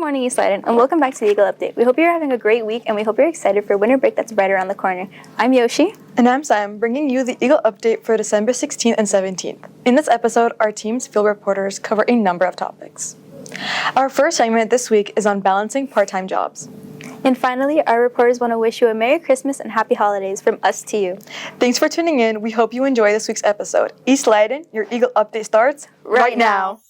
morning, East Leiden, and welcome back to the Eagle Update. We hope you're having a great week, and we hope you're excited for winter break that's right around the corner. I'm Yoshi. And I'm Sam, bringing you the Eagle Update for December 16th and 17th. In this episode, our team's field reporters cover a number of topics. Our first segment this week is on balancing part-time jobs. And finally, our reporters want to wish you a Merry Christmas and Happy Holidays from us to you. Thanks for tuning in. We hope you enjoy this week's episode. East Leiden, your Eagle Update starts right now.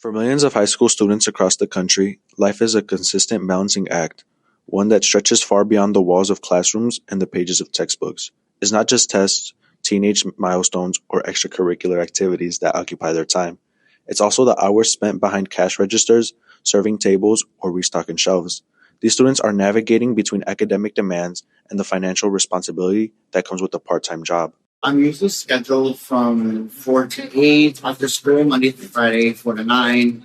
For millions of high school students across the country, life is a consistent balancing act, one that stretches far beyond the walls of classrooms and the pages of textbooks. It's not just tests, teenage milestones, or extracurricular activities that occupy their time. It's also the hours spent behind cash registers, serving tables, or restocking shelves. These students are navigating between academic demands and the financial responsibility that comes with a part-time job. I'm usually scheduled from 4 to 8 after school, Monday through Friday, 4 to 9.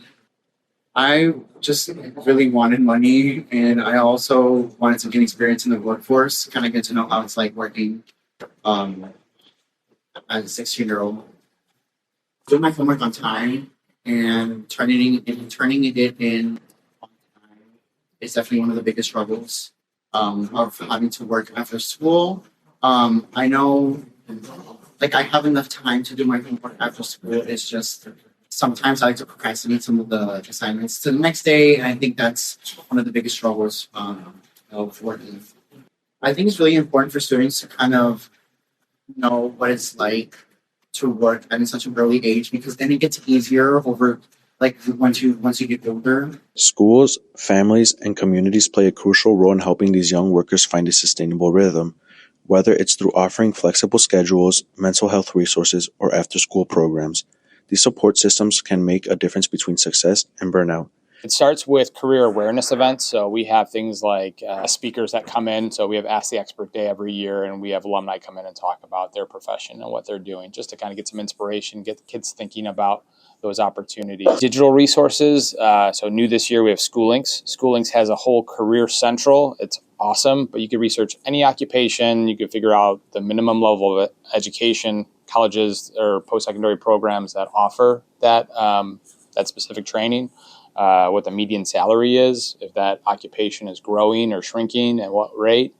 I just really wanted money, and I also wanted to gain experience in the workforce, kind of get to know how it's like working as a 16-year-old. Doing my homework on time and turning it in on time is definitely one of the biggest struggles of having to work after school. I know I have enough time to do my homework after school. It's just sometimes I like to procrastinate some of the assignments to the next day. And I think that's one of the biggest struggles of working. I think it's really important for students to kind of know what it's like to work at such an early age, because then it gets easier over once you get older. Schools, families, and communities play a crucial role in helping these young workers find a sustainable rhythm. Whether it's through offering flexible schedules, mental health resources, or after-school programs, these support systems can make a difference between success and burnout. It starts with career awareness events. So we have things like speakers that come in. So we have Ask the Expert Day every year, and we have alumni come in and talk about their profession and what they're doing, just to kind of get some inspiration, get the kids thinking about those opportunities. Digital resources. So new this year, we have SchoolLinks. SchoolLinks has a whole Career Central. It's awesome, but you can research any occupation. You can figure out the minimum level of education, colleges or post-secondary programs that offer that specific training, what the median salary is, if that occupation is growing or shrinking, at what rate.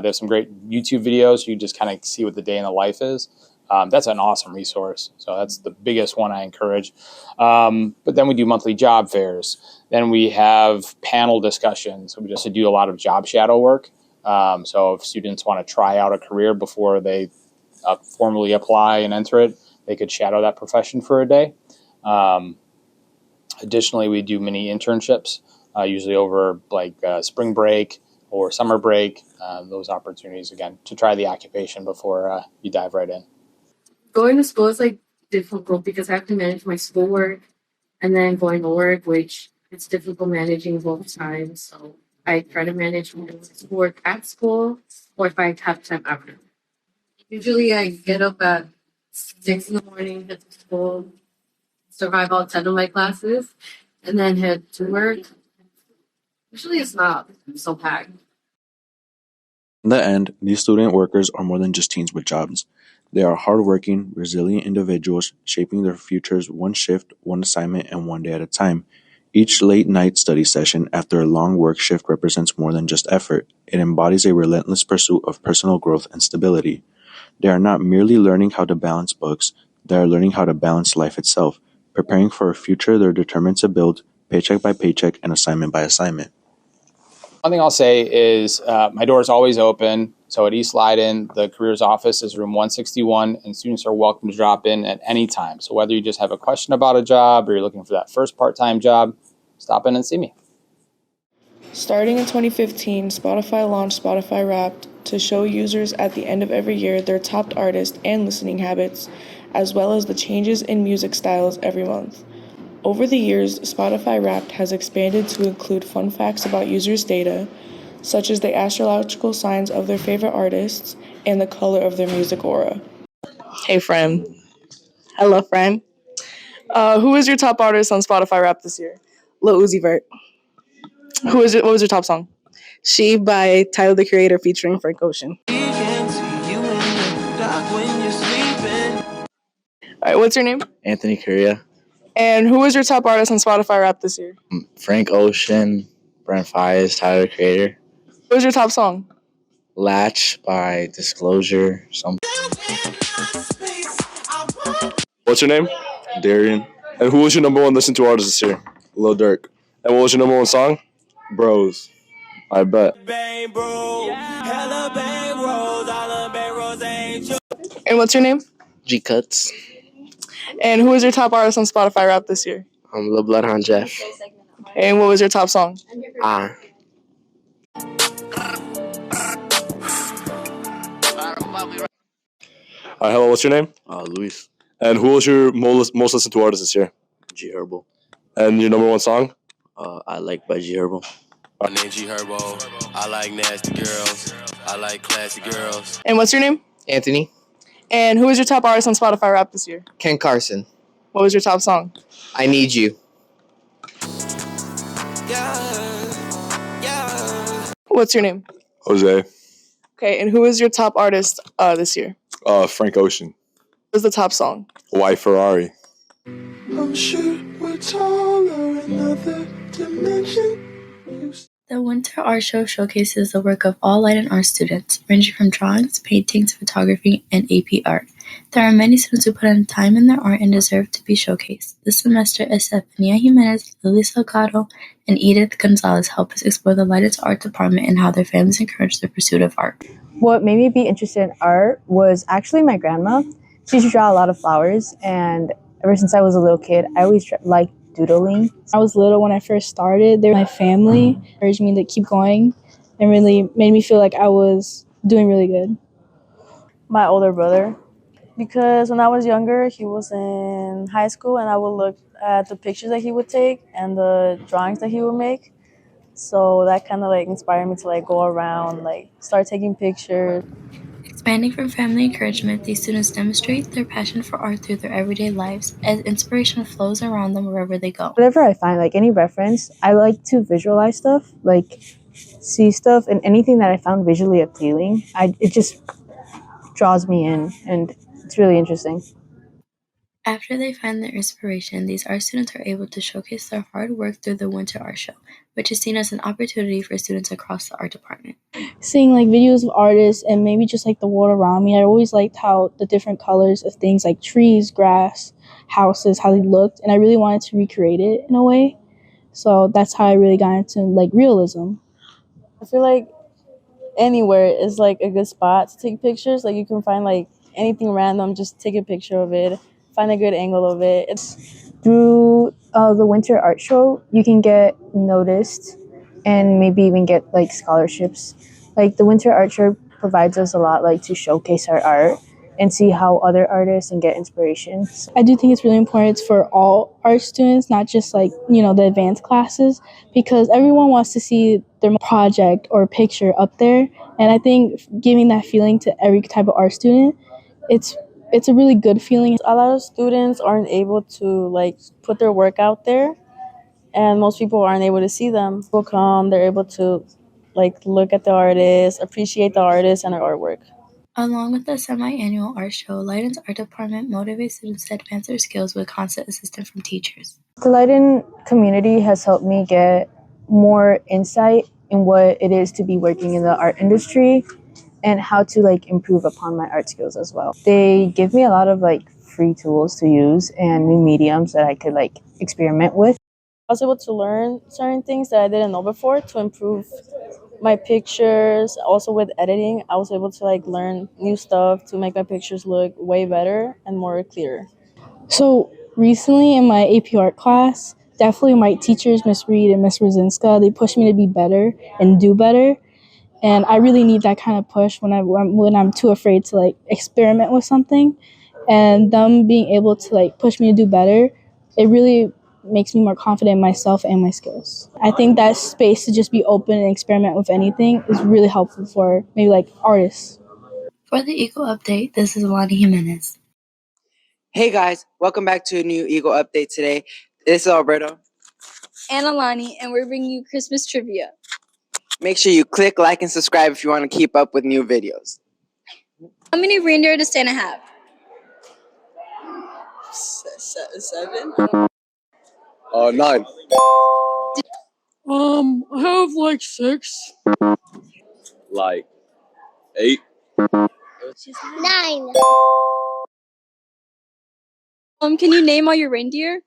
There's some great YouTube videos. You just kind of see what the day in the life is. That's an awesome resource. So that's the biggest one I encourage. But then we do monthly job fairs. Then we have panel discussions. So we just do a lot of job shadow work. So if students want to try out a career before they formally apply and enter it, they could shadow that profession for a day. Additionally, we do mini internships, usually over spring break or summer break. Those opportunities, again, to try the occupation before you dive right in. Going to school is difficult because I have to manage my schoolwork and then going to work, which it's difficult managing both times. So I try to manage my schoolwork at school, or if I have time after. Usually I get up at 6 in the morning, head to school, survive all 10 of my classes, and then head to work. Usually it's not so packed. In the end, these student workers are more than just teens with jobs. They are hardworking, resilient individuals shaping their futures one shift, one assignment, and one day at a time. Each late-night study session after a long work shift represents more than just effort. It embodies a relentless pursuit of personal growth and stability. They are not merely learning how to balance books, they are learning how to balance life itself, preparing for a future they're determined to build, paycheck by paycheck and assignment by assignment. One thing I'll say is my door is always open. So at East Leiden, the careers office is room 161, and students are welcome to drop in at any time. So whether you just have a question about a job or you're looking for that first part-time job, stop in and see me. Starting in 2015, Spotify launched Spotify Wrapped to show users at the end of every year their top artists and listening habits, as well as the changes in music styles every month. Over the years, Spotify Wrapped has expanded to include fun facts about users' data, such as the astrological signs of their favorite artists and the color of their music aura. Hey, friend. Hello, friend. Who is your top artist on Spotify Rap this year? Lil Uzi Vert. Who is it? What was your top song? She by Tyler the Creator featuring Frank Ocean. All right, what's your name? Anthony Correa, And who is your top artist on Spotify Rap this year? Frank Ocean, Brent Fires, Tyler the Creator, What was your top song? Latch by Disclosure, something. What's your name? Darian, And who was your number one listen to artist this year? Lil Durk, And what was your number one song? Bros. I bet. And what's your name? G Cuts. And who is your top artist on Spotify Rap this year? Lil Bloodhound Jeff. And what was your top song? Ah. All right, hello, what's your name? Luis, And who was your most listened to artist this year? G Herbal, And your number one song? I Like by G Herbal. My name G Herbo. I like nasty girls. I like classy girls. And what's your name? Anthony. And who is your top artist on Spotify Rap this year? Ken Carson. What was your top song? I Need You. What's your name? Jose. Okay, and who is your top artist this year? Frank Ocean. What was the top song? White Ferrari. I'm sure we're taller in another dimension. The Winter Art Show showcases the work of all Light and Art students, ranging from drawings, paintings, photography, and AP art. There are many students who put in time in their art and deserve to be showcased. This semester, Estefania Jimenez, Lily Salgado, and Edith Gonzalez help us explore the Light and Art department and how their families encourage the pursuit of art. What made me be interested in art was actually my grandma. She used to draw a lot of flowers, and ever since I was a little kid, I always liked doodling. I was little when I first started. My family encouraged me to keep going and really made me feel like I was doing really good. My older brother, because when I was younger, he was in high school and I would look at the pictures that he would take and the drawings that he would make. So that kind of inspired me to go around, start taking pictures. Expanding from family encouragement, these students demonstrate their passion for art through their everyday lives as inspiration flows around them wherever they go. Whatever I find, any reference, I like to visualize stuff, see stuff, and anything that I found visually appealing, it just draws me in, and it's really interesting. After they find their inspiration, these art students are able to showcase their hard work through the Winter Art Show, which is seen as an opportunity for students across the art department. Seeing videos of artists and maybe just the world around me, I always liked how the different colors of things like trees, grass, houses, how they looked, and I really wanted to recreate it in a way. So that's how I really got into realism. I feel like anywhere is a good spot to take pictures. You can find anything random, just take a picture of it, find a good angle of it. Through the Winter Art Show, you can get noticed and maybe even get scholarships. The Winter Art Show provides us a lot to showcase our art and see how other artists and get inspiration. I do think it's really important for all art students, not just the advanced classes, because everyone wants to see their project or picture up there. And I think giving that feeling to every type of art student, it's a really good feeling. A lot of students aren't able to put their work out there, and most people aren't able to see them. People come, they're able to look at the artist, appreciate the artist and their artwork. Along with the semi-annual art show, Leiden's art department motivates students to advance their skills with constant assistance from teachers. The Leiden community has helped me get more insight in what it is to be working in the art industry and how to improve upon my art skills as well. They give me a lot of free tools to use and new mediums that I could experiment with. I was able to learn certain things that I didn't know before to improve my pictures. Also with editing, I was able to learn new stuff to make my pictures look way better and more clear. So recently in my AP art class, definitely my teachers, Miss Reed and Miss Rosinska, they pushed me to be better and do better. And I really need that kind of push when I'm too afraid to experiment with something. And them being able to push me to do better, it really makes me more confident in myself and my skills. I think that space to just be open and experiment with anything is really helpful for maybe artists. For the Eco Update, this is Alani Jimenez. Hey guys, welcome back to a new Eagle update today. This is Alberto. And Alani, and we're bringing you Christmas trivia. Make sure you click like and subscribe if you want to keep up with new videos. How many reindeer does Santa have? 7? 9. I have like 6. Like 8. 9. Can you name all your reindeer?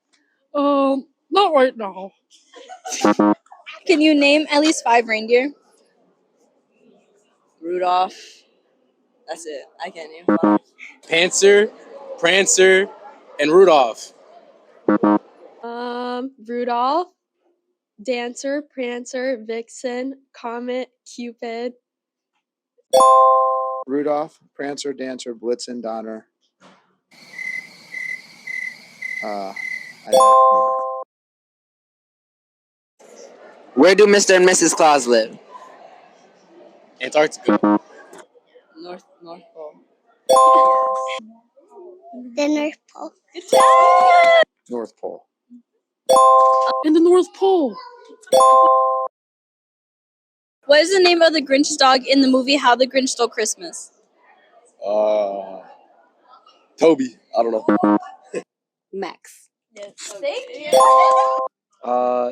Not right now. Can you name at least 5 reindeer? Rudolph. That's it. I can't name 5. Panzer, Prancer, and Rudolph. Rudolph, Dancer, Prancer, Vixen, Comet, Cupid. Rudolph, Prancer, Dancer, Blitzen, Donner. Where do Mr. and Mrs. Claus live? Antarctica. North Pole. The North Pole. North Pole. In the North Pole. What is the name of the Grinch's dog in the movie How the Grinch Stole Christmas? Toby. I don't know. Max. Yes. Thank you.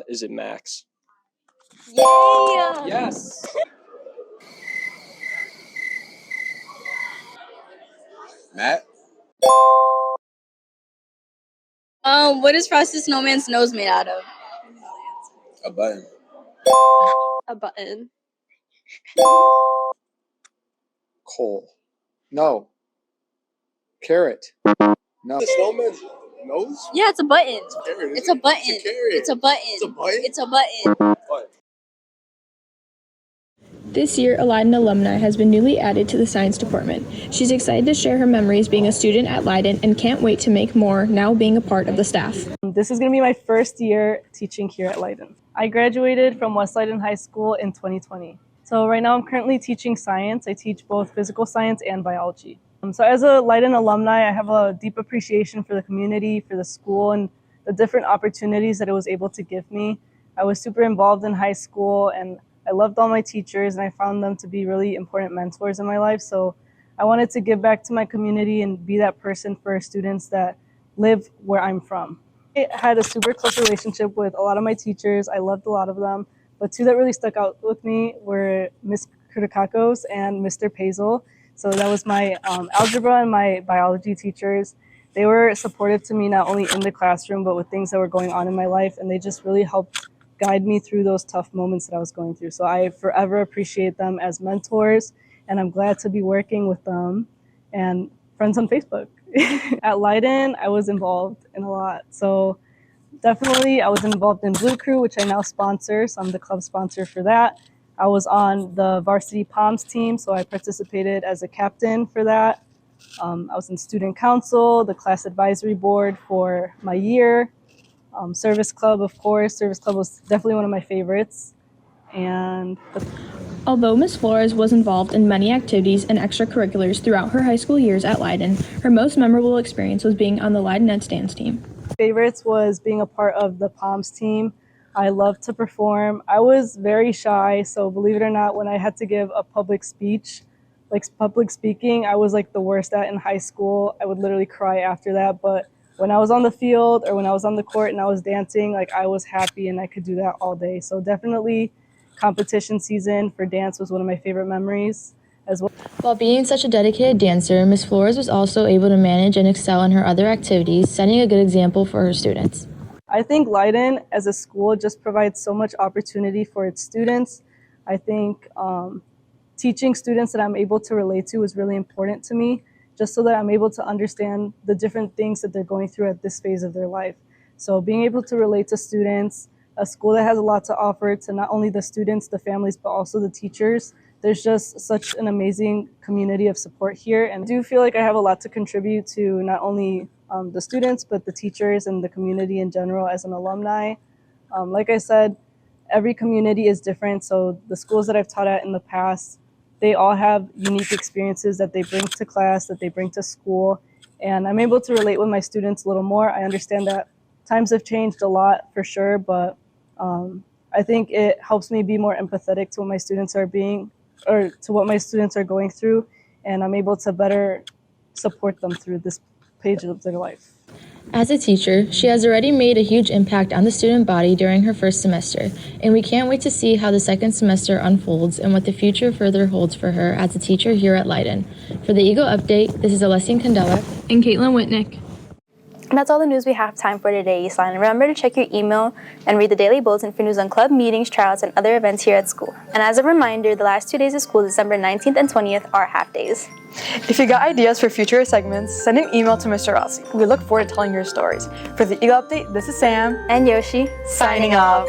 Is it Max? Yeah. Yes. Matt? What is Frosty Snowman's nose made out of? A button. A button. Coal. No. Carrot. No. The snowman's nose? Yeah, it's a button. Carrot, It's a button. It's a carrot. It's a button. It's a button? It's a button. What? This year, a Leiden alumni has been newly added to the science department. She's excited to share her memories being a student at Leiden and can't wait to make more now being a part of the staff. This is going to be my first year teaching here at Leiden. I graduated from West Leiden High School in 2020. So right now I'm currently teaching science. I teach both physical science and biology. So as a Leiden alumni, I have a deep appreciation for the community, for the school, and the different opportunities that it was able to give me. I was super involved in high school, and I loved all my teachers, and I found them to be really important mentors in my life. So I wanted to give back to my community and be that person for students that live where I'm from. I had a super close relationship with a lot of my teachers. I loved a lot of them, but 2 that really stuck out with me were Ms. Kritakakos and Mr. Pazel. So that was my algebra and my biology teachers. They were supportive to me not only in the classroom, but with things that were going on in my life, and they just really helped guide me through those tough moments that I was going through. So I forever appreciate them as mentors, and I'm glad to be working with them and friends on Facebook. At Leiden, I was involved in a lot. So definitely I was involved in Blue Crew, which I now sponsor, so I'm the club sponsor for that. I was on the varsity POMS team, so I participated as a captain for that. I was in student council, the class advisory board for my year. Service club, of course. Service club was definitely one of my favorites. And Although Ms. Flores was involved in many activities and extracurriculars throughout her high school years at Leiden, her most memorable experience was being on the Leidenette dance team. favorites was being a part of the POMS team. I loved to perform. I was very shy, so believe it or not, when I had to give a public speech, like public speaking, I was like the worst at in high school. I would literally cry after that, but when I was on the field or when I was on the court and I was dancing, like I was happy and I could do that all day. So definitely competition season for dance was one of my favorite memories as well. While being such a dedicated dancer, Ms. Flores was also able to manage and excel in her other activities, setting a good example for her students. I think Leiden as a school just provides so much opportunity for its students. I think teaching students that I'm able to relate to is really important to me, just so that I'm able to understand the different things that they're going through at this phase of their life. So being able to relate to students, a school that has a lot to offer to not only the students, the families, but also the teachers. There's just such an amazing community of support here. And I do feel like I have a lot to contribute to not only the students, but the teachers and the community in general as an alumni. Like I said, every community is different. So the schools that I've taught at in the past, they all have unique experiences that they bring to class, that they bring to school. and I'm able to relate with my students a little more. I understand that times have changed a lot for sure, but I think it helps me be more empathetic to what my students are going through, and I'm able to better support them through this page of their life. As a teacher, she has already made a huge impact on the student body during her first semester, and we can't wait to see how the second semester unfolds and what the future further holds for her as a teacher here at Leiden. For the Eagle Update, this is Alessia Candela and Caitlin Whitnick. And that's all the news we have time for today, Eastline. And remember to check your email and read the daily bulletin for news on club meetings, tryouts, and other events here at school. And as a reminder, the last 2 days of school, December 19th and 20th, are half days. If you got ideas for future segments, send an email to Mr. Rossi. We look forward to telling your stories. For the Eagle Update, this is Sam and Yoshi signing off.